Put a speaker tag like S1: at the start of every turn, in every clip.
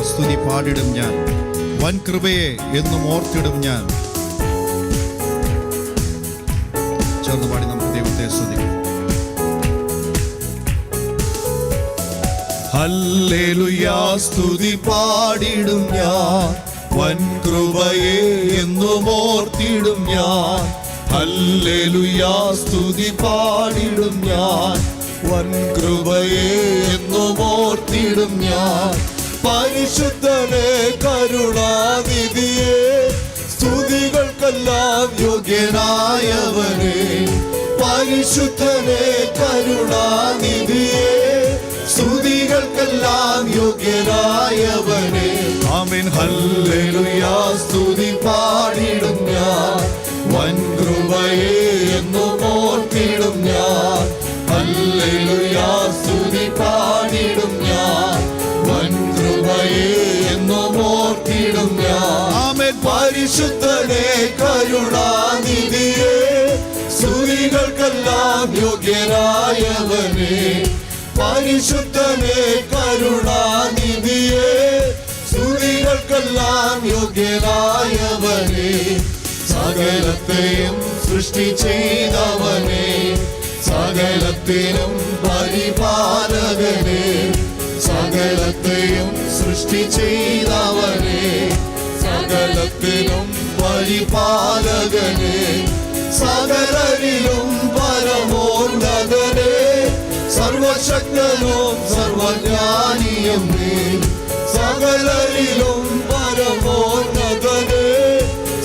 S1: സ്തുതി പാടിടും ഞാൻ, വൻ കൃപയെ എന്നും ഓർത്തിടും ഞാൻ. ചേർന്ന് പാടി നമുക്ക് ദൈവത്തെ സ്തുതിക്കാം. ഹല്ലേലൂയാ സ്തുതി പാടിടും ഞാൻ, വൻ കൃപയെ എന്നും ഓർത്തിടും ഞാൻ. ഹല്ലേലൂയാ സ്തുതി പാടിടും ഞാൻ, വൻ കൃപയെ എന്നും ഓർത്തിടും ഞാൻ. പരിശുദ്ധനെ കരുണാനിധിയെ സ്തുതികൾക്കെല്ലാം യോഗ്യനായവനെ. പരിശുദ്ധനെ കരുണാനിധിയെ സ്തുതികൾക്കെല്ലാം യോഗ്യനായവനെ. ആമേൻ. ഹല്ലേലൂയാ സ്തുതി പാടിടും ഞാൻ, വൻ കൃപയെ എന്നും ഓർത്തിടും ഞാൻ. ഹല്ലേലൂയാ സ്തുതി പാടിടും ഞാൻ, വൻ കൃപയെ എന്നും ഓർത്തിടും ഞാൻ. ആമേൻ. പരിശുദ്ധനെ കരുണാനിധിയെ സ്തുതികൾക്കെല്ലാം യോഗ്യനായവനെ. പരിശുദ്ധനെ കരുണാനിധിയെ സ്തുതികൾക്കെല്ലാം യോഗ്യനായവനെ. സകലത്തെയും സൃഷ്ടി ചെയ്തവനെ, സകലത്തിനും പരിപാലകനെ. സകലത്തെയും സൃഷ്ടി ചെയ്തവനെ, സകലത്തിനും പരിപാലകനെ. സകലരിലും പരമോന്നതനെ, സർവശക്തനും സർവജ്ഞാനിയും നീ. സകലരിലും പരമോന്നതനെ,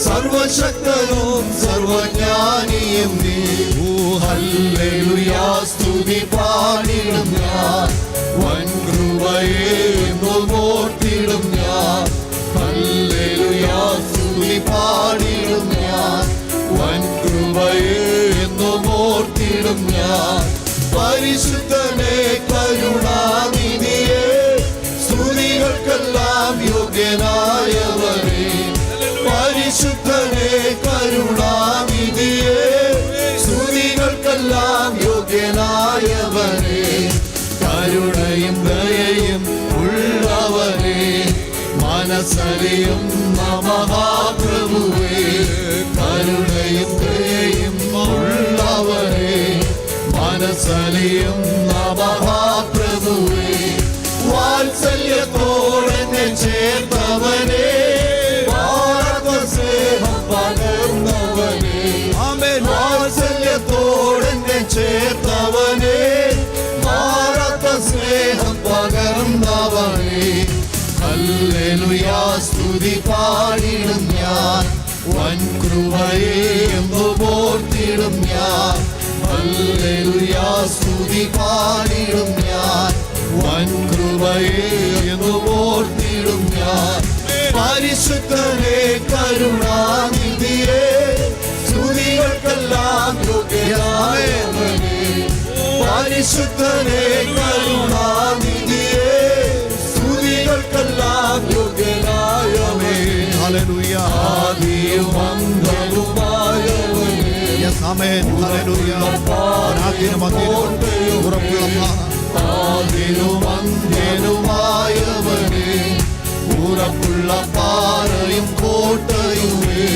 S1: സർവശക്തനും സർവജ്ഞാനിയും നീ. ഹല്ലേലൂയാ സ്തുതി പാടിടും ഞാൻ, വൻ കൃപയെ എന്നും ഓർത്തിടും ഞാൻ. ഹല്ലേലൂയാ സ്തുതി പാടിടും ഞാൻ, വൻ കൃപയെ എന്നും ഓർത്തിടും ഞാൻ. പരിശുദ്ധനെ കരുണാനിധിയെ സ്തുതികൾക്കെല്ലാം യോഗ്യനായവനെ. പരിശുദ്ധനെ കരുണാനിധിയെ സ്തുതികൾക്കെല്ലാം യോഗ്യനായവനെ. കരുണയും ദയയും ഉള്ളവനെ, മനസ്സറിയും മഹാപ്രഭുവേ. കരുണയും ദയയും ഉള്ളവനെ, മനസ്സറിയും മഹാപ്രഭുവേ. വാത്സല്യത്തോടെ ചേർത്തവനെ, സ്നേഹം പകർന്നവനെ. വാത്സല്യത്തോടെ ചേർത്തവനെ, മാറാത്ത സ്നേഹം പകർന്നവനെ. ഹല്ലേലൂയാ സ്തുതി പാടിടും ഞാൻ, വൻ കൃപയെ എന്നും ഓർത്തിടും ഞാൻ. ഹല്ലേലൂയാ സ്തുതി പാടിടും ഞാൻ, വൻ കൃപയെ എന്നും ഓർത്തിടും ഞാൻ. പരിശുദ്ധനെ കരുണാനിധിയെ സ്തുതികൾക്കെല്ലാം യോഗ്യനായവനെ. പരിശുദ്ധനെ കരുണാനിധിയെ സ്തുതികൾക്കെല്ലാം യോഗ്യനായവനെ. ഹല്ലേലൂയാ. ആദിയും അന്തവുമായവനെ. ആമേൻ. ഹല്ലേലൂയാ. ആദിയും അന്ത്യവും ഉറപ്പുള്ള ആദിയും അന്ത്യവുമായവനെ. ഉറപ്പുള്ള പാറയും കോട്ടയുമേ,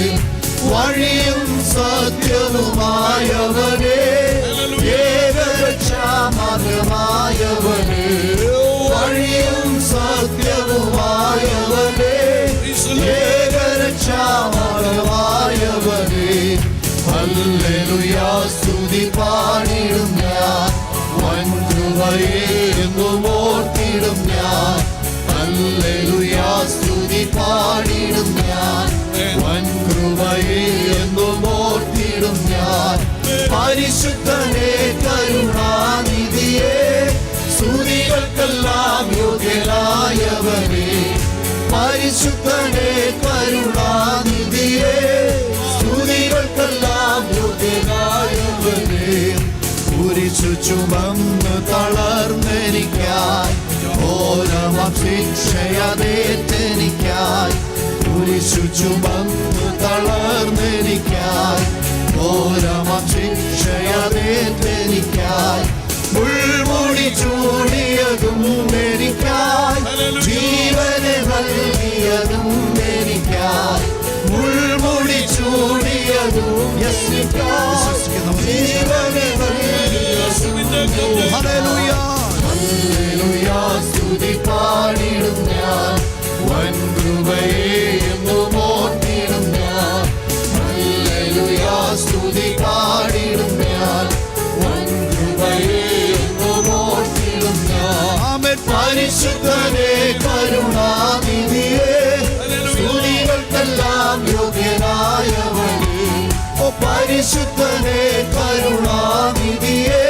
S1: വഴിയും സത്യവുമായവനെ. ഏകരക്ഷാമാർഗമായവനെ, വഴിയും സത്യവുമായവനെ. ഏകരക്ഷാമാർഗമായവനെ. ഹല്ലേലൂയാ സ്തുതി പാടിടും ഞാൻ, വൻ കൃപയെ എന്നും ഓർത്തിടും ഞാൻ. ഹല്ലേലൂയാ സ്തുതി പാടിടും ഞാൻ, വൻ കൃപയെ എന്നും ഓർത്തിടും ഞാൻ. പരിശുദ്ധനെ കരുണാനിധിയെ സ്തുതികൾക്കെല്ലാം യോഗ്യനായവനെ. പരിശുദ്ധനെ കരുണാനിധിയെ സ്തുതികൾക്കെല്ലാം യോഗ്യനായവനെ. കുരിശു ചുമന്ന് തളർന്നെനിക്കായി, ഘോരമാം ശിക്ഷയതേറ്റെനിക്കായി. കുരിശു ചുമന്ന് തളർന്നെനിക്കായി, ഘോരമാം ശിക്ഷയതേറ്റെനിക്കായി.
S2: മുൾമുടി ചൂടിയതും എനിക്കായി, ജീവനെ നൽകിയതും എനിക്കായി, മുൾമുടി ചൂടിയതും എനിക്കായി, ജീവനെ നൽകിയതും. ഹല്ലേലൂയ ഹല്ലേലൂയ സ്തുതി പാടിടും ഞാൻ, വൻകൃപയെ എന്നും ഓർത്തിടും ഞാൻ. ഹല്ലേലൂയ സ്തുതി പാടിടും ഞാൻ, വൻകൃപയെ എന്നും ഓർത്തിടും ഞാൻ. ആമേൻ. പരിശുദ്ധനെ കരുണാനിധിയെ, സ്തുതികൾക്കെല്ലാം യോഗ്യനായവനേ. ഓ പരിശുദ്ധനെ കരുണാനിധിയെ,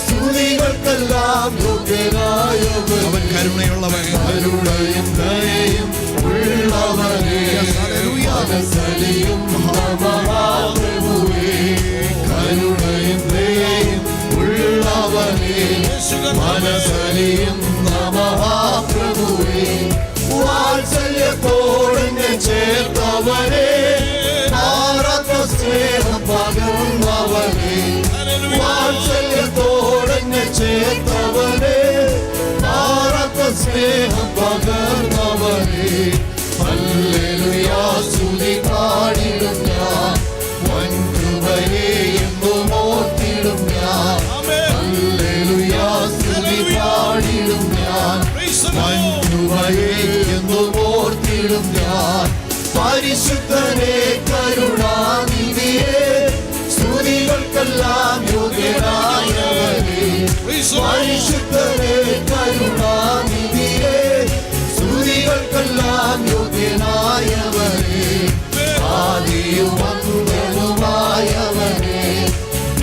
S2: സ്തുതികൾക്കെല്ലാം യോഗ്യനായവൻ. അവൻ കരുണയുള്ളവൻ, കരുണയും ദയയും ഉള്ളവനേ. മനസ്സലിയും മഹാപ്രഭുവേ, കരുണയും ദയയും ഉള്ളവനേ. മനസ്സലിയും മഹാപ്രഭുവേ, വാത്സല്യത്തോടെ ചേർത്തവനെ, മാറാത്ത സ്നേഹം പകർന്നവനെ. വാത്സല്യത്തോടെ ചേർത്തവനെ, മാറാത്ത സ്നേഹം പകർന്നവനെ. ഹല്ലേലൂയ സ്തുതി പാടിടും ഞാൻ, വൻകൃപയെ എന്നും ഓർത്തിടും ഞാൻ. ഹല്ലേലൂയ സ്തുതി പാടിടും ഞാൻ, വൻകൃപയെ എന്നും ഓർത്തിടും ഞാൻ. പരിശുദ്ധനെ കരുണാനിധിയെ, സ്തുതികൾക്കെല്ലാം യോഗ്യനായവനേ. പരിശുദ്ധനെ കരുണാനിധിയെ, സ്തുതികൾക്കെല്ലാം യോഗ്യനായവനേ. ആദിയും അന്ത്യവുമായവനേ,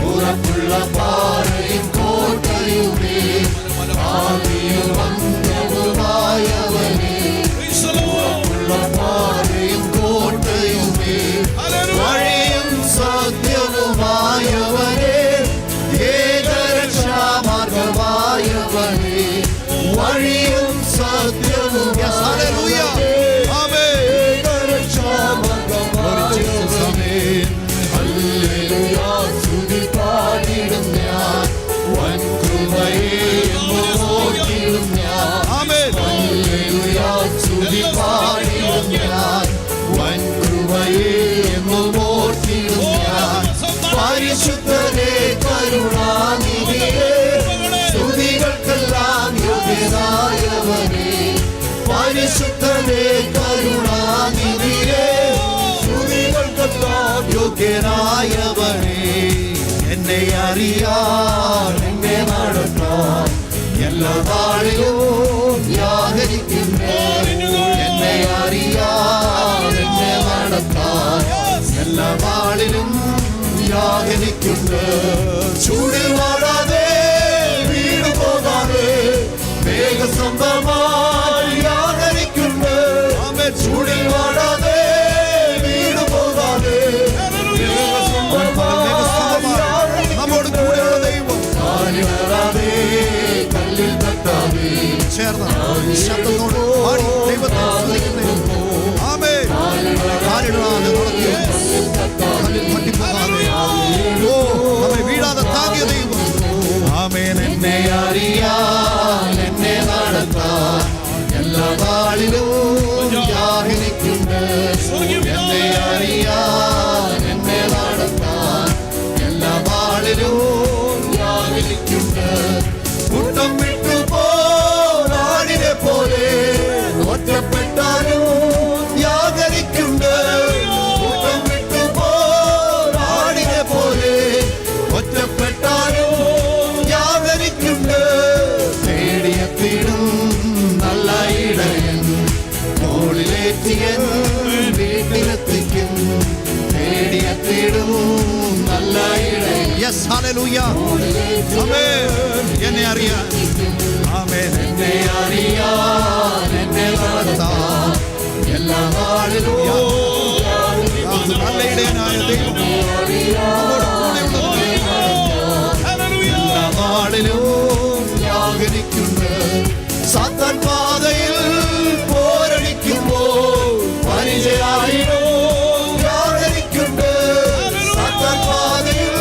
S2: ഉറപ്പുള്ള പാറയും കോട്ടയുമേ. ആദിയും അന്ത്യവുമായവനേ, ഉറപ്പുള്ള പാറയും കോട്ടയുമേ. വഴിയും സത്യവുമായവനേ, ഏകരക്ഷാമാർഗമായവനേ. വഴിയും സത്യവും ഏകരക്ഷാമാർഗമായവനേ. ഹല്ലേലൂയ സ്തുതി പാടിടും ഞാൻ, വൻകൃപയെ എന്നും ഓർത്തിടും ഞാൻ. ഹല്ലേലൂയ സ്തുതി പാടിടും ഞാൻ, വൻകൃപയെ എന്നും ഓർത്തിടും ഞാൻ. പരിശുദ്ധനെ കരുണാനിധിയെ, സ്തുതികൾക്കെല്ലാം യോഗ്യനായവനേ. പരിശുദ്ധനെ കരുണാനിധിയെ, സ്തുതികൾക്കെല്ലാം യോഗ്യനായവനേ. എന്നെ അറിയാൻ എന്നെ നടത്താൻ എല്ലാ നാളിലും വ്യാഹരിക്കുന്നേ. എന്നെ അറിയാൻ എന്നെ നടത്താൻ എല്ലാ നാളിലും വ്യാഹരിക്കുന്നു. ചൂടിൽ വാടാതെ വീണു പോകാതെ വേഗസന്ധമായി വ്യാഹരിക്കുന്നു. ചൂടിൽ വാടാതെ വീണു പോകാതെ നമ്മോട് കൂടെയുള്ള ദൈവം. കാലിടാതെ കല്ലിൽ തട്ടാതെ ചേർന്ന് ശബ്ദത്തോട് പാടി ദൈവത്തെ സ്തുതിക്കുന്നേ. ആമേൻ. കാലിടാതെ കല്ലിൽ തട്ടിപ്പോകാതെ, ഓ നമ്മെ വീഴാതെ താങ്ങിയ ദൈവം. ആമേൻ. എന്നെ അറിയാൻ എന്നെ നടത്താൻ എല്ലാ നാളിലും യാചിക്കുന്നു. എന്നെ അറിയാൻ എന്നെ നടത്താൻ എല്ലാ നാളിലും യാചിക്കുന്നു. കൂട്ടം വിട്ടു പോരാടിനെ പോലെ ഒറ്റപ്പെട്ടാലും യാചിക്കുന്നു. കൂട്ടം വിട്ടു പോരാടിനെ പോലെ ഒറ്റപ്പെട്ടാലും യാചിക്കുന്നു. തേടിയെത്തിടും നല്ല ഇടയൻ, തോളിലേറ്റിയൻ വീട്ടിലെത്തിക്കും. തേടിയെത്തിടും നല്ല ഇടയൻ. Yes, hallelujah. ആമേൻ. എന്നെ അറിയാൻ, ആമേൻ. എന്നെ അറിയാൻ എന്നെ നടത്താൻ എല്ലാ നാളിലും നല്ല ഇടയനായ ദൈവം എല്ലാ നാളിലും യാചിക്കുന്നു. സാത്താൻ പാതയിൽ പോരടിക്കുമ്പോൾ പരിചയായിരോ യാചിക്കുന്നു. സാത്താൻ പാതയിൽ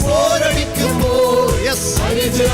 S2: പോരടിക്കുമ്പോൾ പരിചയ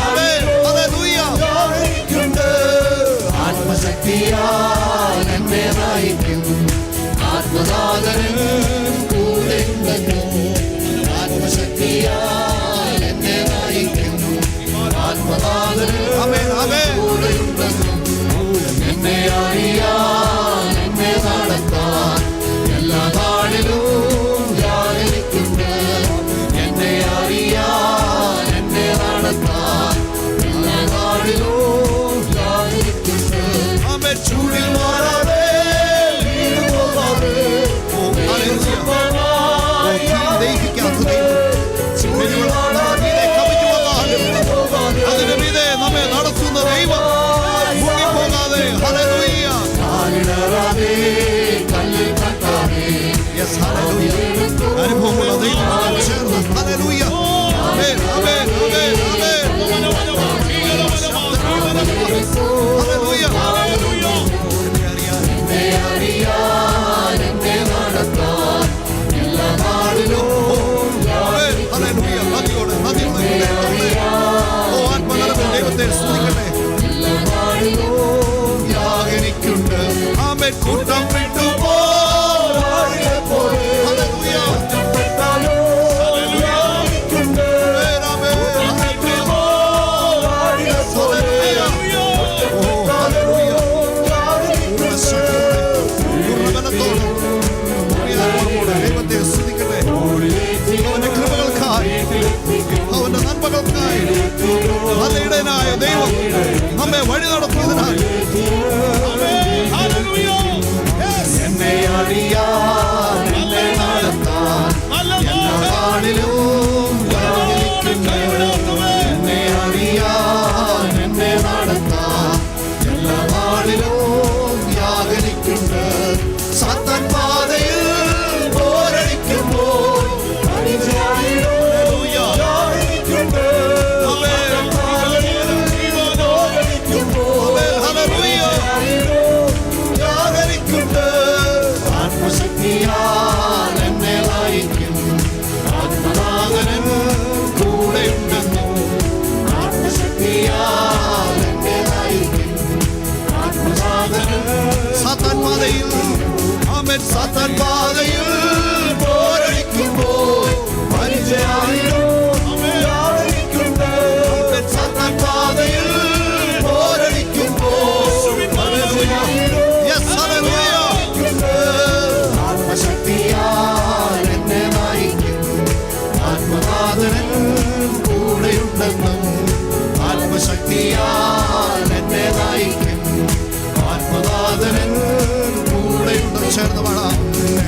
S2: കൂട്ടം വിട്ടുപോലെ ദൈവത്തെ സ്തുതിക്കട്ടെ. അവന്റെ കൃപകൾക്കായി, അവന്റെ നന്മകൾക്കായി നല്ല ഇടയനായ ദൈവം നമ്മെ വഴി നടത്തിയതിനാൽ എന്നെ അറിയാൻ, എന്നെ നടത്താൻ എല്ലാ നാളിലും എന്നെ അറിയാൻ, എന്നെ നടത്താൻ എല്ലാ നാളിലും യാഗനിക്കുണ്ട്. സാത്താൻ പാതയിൽ പോരടിക്കുമ്പോൾ ആത്മശക്തിയാൽ എന്നെ നയിക്കും. ആത്മനാഥനൻ കൂടെയുണ്ടെന്നും ആത്മശക്തിയാൽ എന്നെ നയിക്കും. ആത്മനാഥനൻ സാത്താൻ പാതയിൽ, ആമേൻ, സാത്താൻ പാതയിൽ പോരടിക്കുമ്പോൾ പരിചയായിരോ സാത്താൻ പാതയിൽ പോരടിക്കുമ്പോൾ ആത്മശക്തിയാൽ എന്നെ നയിക്കും. ആത്മനാഥനൻ കൂടെയുണ്ടെന്നും ആത്മശക്തിയാൽ എന്നെ നയിക്കും. ആത്മനാഥനൻ കൂടെയുണ്ടെന്ന് ചേർന്ന് പാടാം.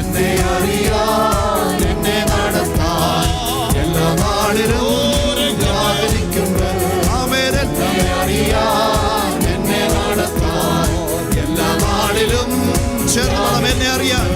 S2: എന്നെ അറിയാൻ, എന്നെ നടത്താൻ എല്ലാ നാളിലും യാചിക്കുന്നു. ആമേൻ. എന്നെ അറിയാൻ, എന്നെ നടത്താൻ എല്ലാ നാളിലും ചേർന്ന് പാടാം. എന്നെ അറിയാൻ,